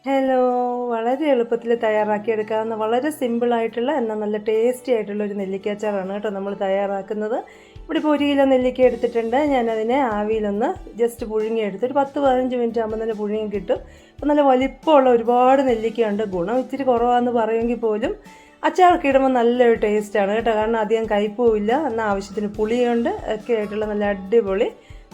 Hello, വളരെ എളുപ്പത്തിൽ തയ്യാറാക്കിയെടുക്കാവുന്ന വളരെ സിമ്പിളായിട്ടുള്ള എന്നാൽ നല്ല ടേസ്റ്റി ആയിട്ടുള്ള ഒരു നെല്ലിക്കാച്ചാറാണ് കേട്ടോ നമ്മൾ തയ്യാറാക്കുന്നത്. ഇവിടെ ഇപ്പോൾ 1 കിലോ നെല്ലിക്ക എടുത്തിട്ടുണ്ട്. ഞാനതിനെ ആവിയിലൊന്ന് ജസ്റ്റ് പുഴുങ്ങിയെടുത്ത് ഒരു 10-15 മിനിറ്റ് ആകുമ്പോൾ തന്നെ പുഴുങ്ങി കിട്ടും. ഇപ്പോൾ നല്ല വലിപ്പമുള്ള ഒരുപാട് നെല്ലിക്കയുണ്ട്. ഗുണം ഇത്തിരി കുറവാണെന്ന് പറയുമെങ്കിൽ പോലും അച്ചാറൊക്കെ ഇടുമ്പോൾ നല്ലൊരു ടേസ്റ്റാണ് കേട്ടോ. കാരണം അധികം കയ്പുമില്ല, എന്നാൽ ആവശ്യത്തിന് പുളിയുണ്ട് ഒക്കെ ആയിട്ടുള്ള നല്ല അടിപൊളി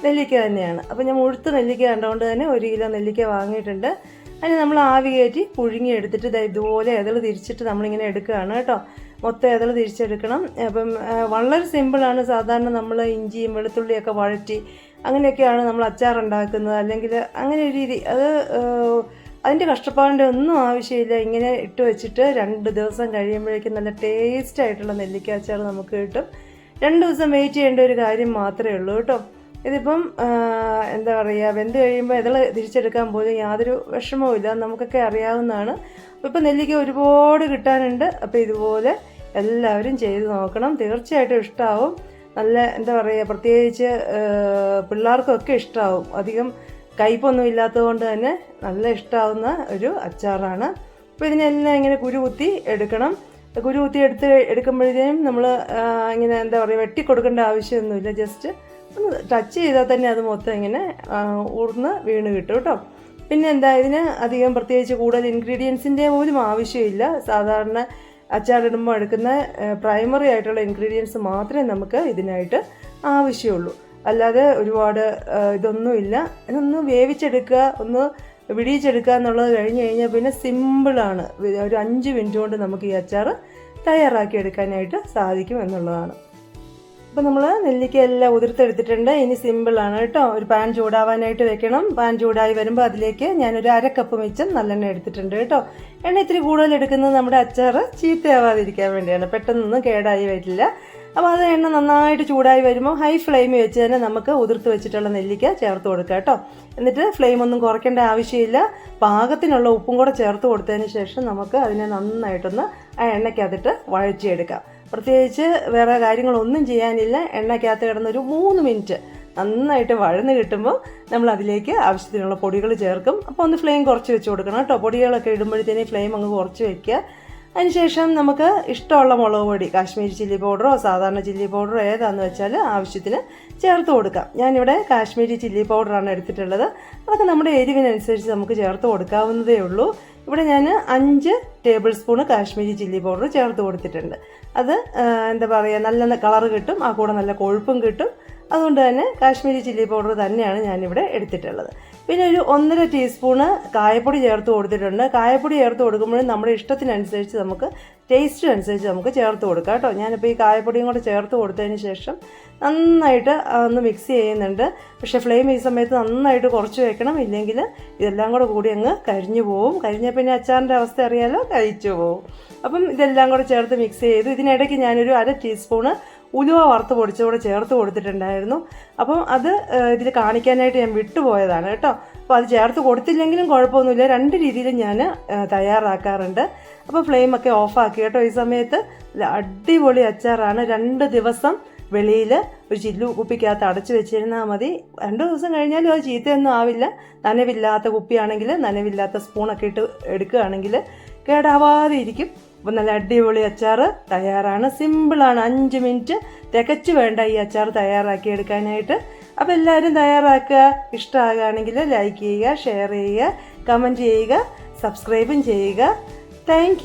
നെല്ലിക്ക തന്നെയാണ്. അപ്പോൾ ഞാൻ മുഴുത്ത നെല്ലിക്ക കണ്ടുകൊണ്ട് തന്നെ 1 കിലോ നെല്ലിക്ക വാങ്ങിയിട്ടുണ്ട്. അതിന് നമ്മൾ ആവി കയറ്റി പുഴുങ്ങിയെടുത്തിട്ട് ഇതുപോലെ ഇതള് തിരിച്ചിട്ട് നമ്മളിങ്ങനെ എടുക്കുകയാണ് കേട്ടോ. മൊത്തം ഇതള് തിരിച്ചെടുക്കണം. അപ്പം വളരെ സിമ്പിളാണ്. സാധാരണ നമ്മൾ ഇഞ്ചിയും വെളുത്തുള്ളിയൊക്കെ വഴറ്റി അങ്ങനെയൊക്കെയാണ് നമ്മൾ അച്ചാറുണ്ടാക്കുന്നത്. അല്ലെങ്കിൽ അങ്ങനെ ഒരു രീതി അതിൻ്റെ കഷ്ടപ്പാടിൻ്റെ ഒന്നും ആവശ്യമില്ല. ഇങ്ങനെ ഇട്ട് വെച്ചിട്ട് 2 ദിവസം കഴിയുമ്പോഴേക്കും നല്ല ടേസ്റ്റ് ആയിട്ടുള്ള നെല്ലിക്ക അച്ചാർ നമുക്ക് കിട്ടും. 2 ദിവസം വെയിറ്റ് ചെയ്യേണ്ട ഒരു കാര്യം മാത്രമേ ഉള്ളൂ കേട്ടോ. ഇതിപ്പം എന്താ പറയുക, വെന്ത് കഴിയുമ്പോൾ ഇതള് തിരിച്ചെടുക്കാൻ പോലും യാതൊരു വിഷമവും ഇല്ല, നമുക്കൊക്കെ അറിയാവുന്നതാണ്. അപ്പോൾ ഇപ്പം നെല്ലിക്ക ഒരുപാട് കിട്ടാനുണ്ട്. അപ്പോൾ ഇതുപോലെ എല്ലാവരും ചെയ്ത് നോക്കണം, തീർച്ചയായിട്ടും ഇഷ്ടമാവും. നല്ല എന്താ പറയുക, പ്രത്യേകിച്ച് പിള്ളേർക്കൊക്കെ ഇഷ്ടമാവും. അധികം കയ്പൊന്നും ഇല്ലാത്തതുകൊണ്ട് തന്നെ നല്ല ഇഷ്ടമാവുന്ന ഒരു അച്ചാറാണ്. അപ്പോൾ ഇതിനെല്ലാം ഇങ്ങനെ കുരുകുത്തി എടുക്കണം. കുരുകുത്തി എടുക്കുമ്പോഴത്തേനും നമ്മൾ ഇങ്ങനെ എന്താ പറയുക, വെട്ടിക്കൊടുക്കേണ്ട ആവശ്യമൊന്നുമില്ല. ജസ്റ്റ് ഒന്ന് ടച്ച് ചെയ്താൽ തന്നെ അത് മൊത്തം ഇങ്ങനെ ഊർന്ന് വീണ് കിട്ടും കേട്ടോ. പിന്നെ എന്താ, ഇതിന് അധികം പ്രത്യേകിച്ച് കൂടുതൽ ഇൻഗ്രീഡിയൻസിൻ്റെ പോലും ആവശ്യമില്ല. സാധാരണ അച്ചാറിടുമ്പോൾ എടുക്കുന്ന പ്രൈമറി ആയിട്ടുള്ള ഇൻഗ്രീഡിയൻസ് മാത്രമേ നമുക്ക് ഇതിനായിട്ട് ആവശ്യമുള്ളൂ. അല്ലാതെ ഒരുപാട് ഇതൊന്നുമില്ല. ഇതൊന്ന് വേവിച്ചെടുക്കുക, ഒന്ന് വിടിയിച്ചെടുക്കുക എന്നുള്ളത് കഴിഞ്ഞ് കഴിഞ്ഞാൽ പിന്നെ സിമ്പിളാണ്. ഒരു 5 മിനിറ്റ് കൊണ്ട് നമുക്ക് ഈ അച്ചാർ തയ്യാറാക്കി എടുക്കാനായിട്ട് സാധിക്കും എന്നുള്ളതാണ്. അപ്പോൾ നമ്മൾ നെല്ലിക്ക എല്ലാം ഉതിർത്തെടുത്തിട്ടുണ്ട്. ഇനി സിമ്പിളാണ് കേട്ടോ. ഒരു പാൻ ചൂടാവാനായിട്ട് വെക്കണം. പാൻ ചൂടായി വരുമ്പോൾ അതിലേക്ക് ഞാനൊരു 1/2 കപ്പ് മിച്ചം നല്ലെണ്ണ എടുത്തിട്ടുണ്ട് കേട്ടോ. എണ്ണ ഇത്തിരി കൂടുതൽ എടുക്കുന്നത് നമ്മുടെ അച്ചാർ ചീത്തയാവാതിരിക്കാൻ വേണ്ടിയാണ്, പെട്ടെന്നൊന്നും കേടായി വരില്ല. അപ്പോൾ അത് എണ്ണ നന്നായിട്ട് ചൂടായി വരുമ്പോൾ ഹൈ ഫ്ലെയിമിൽ വെച്ച് തന്നെ നമുക്ക് ഉതിർത്ത് വെച്ചിട്ടുള്ള നെല്ലിക്ക ചേർത്ത് കൊടുക്കുക കേട്ടോ. എന്നിട്ട് ഫ്ലെയിം ഒന്നും കുറയ്ക്കേണ്ട ആവശ്യമില്ല. പാകത്തിനുള്ള ഉപ്പും കൂടെ ചേർത്ത് കൊടുത്തതിന് ശേഷം നമുക്ക് അതിനെ നന്നായിട്ടൊന്ന് ആ എണ്ണയ്ക്കകത്തിട്ട് വഴറ്റിയെടുക്കാം. പ്രത്യേകിച്ച് വേറെ കാര്യങ്ങളൊന്നും ചെയ്യാനില്ല. എണ്ണയ്ക്കകത്ത് കിടന്നൊരു 3 മിനിറ്റ് നന്നായിട്ട് വഴന്ന് കിട്ടുമ്പോൾ നമ്മൾ അതിലേക്ക് ആവശ്യത്തിനുള്ള പൊടികൾ ചേർക്കും. അപ്പോൾ ഒന്ന് ഫ്ലെയിം കുറച്ച് വെച്ച് കൊടുക്കണം കേട്ടോ. പൊടികളൊക്കെ ഇടുമ്പോഴത്തേന് ഫ്ലെയിം അങ്ങ് കുറച്ച് വയ്ക്കുക. അതിനുശേഷം നമുക്ക് ഇഷ്ടമുള്ള മുളക് പൊടി, കാശ്മീരി ചില്ലി പൗഡറോ സാധാരണ ചില്ലി പൗഡറോ ഏതാണെന്ന് വെച്ചാൽ ആവശ്യത്തിന് ചേർത്ത് കൊടുക്കാം. ഞാനിവിടെ കാശ്മീരി ചില്ലി പൗഡറാണ് എടുത്തിട്ടുള്ളത്. അതൊക്കെ നമ്മുടെ എരിവിനനുസരിച്ച് നമുക്ക് ചേർത്ത് കൊടുക്കാവുന്നതേ ഉള്ളൂ. ഇവിടെ ഞാൻ 5 table spoon Kashmiri chilli powder ചേർത്ത് കൊടുത്തിട്ടുണ്ട്. അത് എന്താ പറയുക, നല്ല കളറ് കിട്ടും, ആ കൂടെ നല്ല കൊഴുപ്പും കിട്ടും. അതുകൊണ്ട് തന്നെ കാശ്മീരി ചില്ലി പൗഡർ തന്നെയാണ് ഞാനിവിടെ എടുത്തിട്ടുള്ളത്. പിന്നെ ഒരു 1.5 ടീസ്പൂണ് കായപ്പൊടി ചേർത്ത് കൊടുത്തിട്ടുണ്ട്. കായപ്പൊടി ചേർത്ത് കൊടുക്കുമ്പോഴും നമ്മുടെ ഇഷ്ടത്തിനനുസരിച്ച് നമുക്ക് ടേസ്റ്റിനനുസരിച്ച് നമുക്ക് ചേർത്ത് കൊടുക്കാം കേട്ടോ. ഞാനിപ്പോൾ ഈ കായപ്പൊടിയും കൂടെ ചേർത്ത് കൊടുത്തതിന് ശേഷം നന്നായിട്ട് ഒന്ന് മിക്സ് ചെയ്യുന്നുണ്ട്. പക്ഷേ ഫ്ലെയിം ഈ സമയത്ത് നന്നായിട്ട് കുറച്ച് വെക്കണം, ഇല്ലെങ്കിൽ ഇതെല്ലാം കൂടി അങ്ങ് കരിഞ്ഞു പോവും. കരിഞ്ഞാൽ പിന്നെ അച്ചാറിൻ്റെ അവസ്ഥ അറിയാലോ, കഴിച്ചു പോവും. അപ്പം ഇതെല്ലാം കൂടെ ചേർത്ത് മിക്സ് ചെയ്തു. ഇതിനിടയ്ക്ക് ഞാനൊരു 1/2 ടീസ്പൂണ് ഉലുവ വറുത്ത് പൊടിച്ചുകൂടെ ചേർത്ത് കൊടുത്തിട്ടുണ്ടായിരുന്നു. അപ്പം അത് ഇതിൽ കാണിക്കാനായിട്ട് ഞാൻ വിട്ടുപോയതാണ് കേട്ടോ. അപ്പോൾ അത് ചേർത്ത് കൊടുത്തില്ലെങ്കിലും കുഴപ്പമൊന്നുമില്ല. 2 രീതിയിലും ഞാൻ തയ്യാറാക്കാറുണ്ട്. അപ്പോൾ ഫ്ലെയിമൊക്കെ ഓഫാക്കി കേട്ടോ. ഈ സമയത്ത് അടിപൊളി അച്ചാറാണ്. 2 ദിവസം വെളിയിൽ ഒരു ചില്ലു കുപ്പിക്കകത്ത് അടച്ചു വെച്ചിരുന്നാൽ മതി. 2 ദിവസം കഴിഞ്ഞാലും അത് ചീത്തയൊന്നും ആവില്ല. നനവില്ലാത്ത കുപ്പിയാണെങ്കിൽ, നനവില്ലാത്ത സ്പൂണൊക്കെ ഇട്ട് എടുക്കുകയാണെങ്കിൽ കേടാവാതെ ഇരിക്കും. അപ്പോൾ നല്ല അടിപൊളി അച്ചാർ തയ്യാറാണ്. സിമ്പിളാണ്. 5 മിനിറ്റ് തികച്ചു വേണ്ട ഈ അച്ചാർ തയ്യാറാക്കി എടുക്കാനായിട്ട്. അപ്പോൾ എല്ലാവരും തയ്യാറാക്കുക. ഇഷ്ടമാകുകയാണെങ്കിൽ ലൈക്ക് ചെയ്യുക, ഷെയർ ചെയ്യുക, കമൻറ്റ് ചെയ്യുക, സബ്സ്ക്രൈബും ചെയ്യുക. താങ്ക്